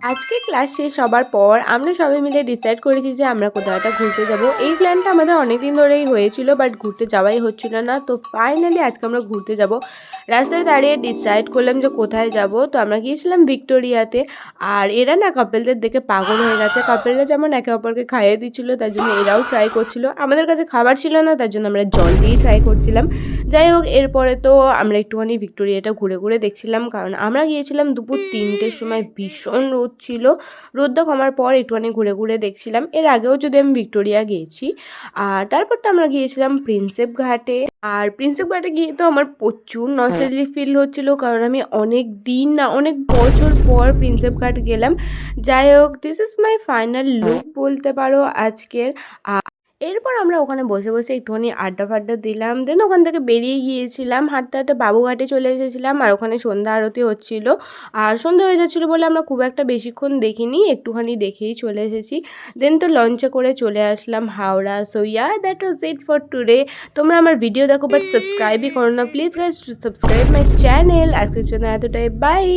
আজকে ক্লাস শেষ হবার পর আমরা সবাই মিলে ডিসাইড করেছি যে আমরা কোথাও একটা ঘুরতে যাব। এই প্ল্যানটা আমাদের অনেকদিন ধরেই হয়েছিল, বাট ঘুরতে যাওয়াই হচ্ছিল না। তো ফাইনালি আজকে আমরা ঘুরতে যাব। রাস্তায় দাঁড়িয়ে ডিসাইড করলাম যে কোথায় যাব। তো আমরা গিয়েছিলাম ভিক্টোরিয়াতে। আর এরা না কাপেলদের দেখে পাগল হয়ে গেছে। কাপেলরা যেমন একে অপরকে খাইয়ে দিচ্ছিলো, তার জন্য এরাও ট্রাই করছিল। আমাদের কাছে খাবার ছিল না, তার জন্য আমরা জল দিয়েই ট্রাই করছিলাম। যাই হোক, এরপরে তো আমরা একটুখানি ভিক্টোরিয়াটা ঘুরে ঘুরে দেখছিলাম, কারণ আমরা গিয়েছিলাম দুপুর 3টের সময়। ভীষণ রোদ ছিল। রোদটা কমার পর একটুখানি ঘুরে ঘুরে দেখছিলাম। এর আগেও যদি আমি ভিক্টোরিয়া গিয়েছি। আর তারপর তো আমরা গিয়েছিলাম প্রিন্সেপ ঘাটে। আর প্রিন্সেপ ঘাটে গিয়ে তো আমার প্রচুর নস্টালজিক ফিল হচ্ছিল, কারণ আমি অনেক দিন না অনেক বছর পর প্রিন্সেপ ঘাট গেলাম। যাই হোক, this is my final look বলতে পারো আজকের। এরপর আমরা ওখানে বসে বসে একটুখানি আড্ডা ফাড্ডা দিলাম। দেন ওখান থেকে বেরিয়ে গিয়েছিলাম, হাঁটতে হাঁটতে বাবুঘাটে চলে এসেছিলাম। আর ওখানে সন্ধ্যা আরতি হচ্ছিল। আর সন্ধ্যা হয়ে যাচ্ছিলো বলে আমরা খুব একটা বেশিক্ষণ দেখিনি, একটুখানি দেখেই চলে এসেছি। দেন তো লঞ্চে করে চলে আসলাম Howrah. So yeah, that was it for today. তোমরা আমার ভিডিও দেখো, বাট সাবস্ক্রাইবই করো না। Please guys to subscribe my channel. আজকের জন্য এতটাই, বাই।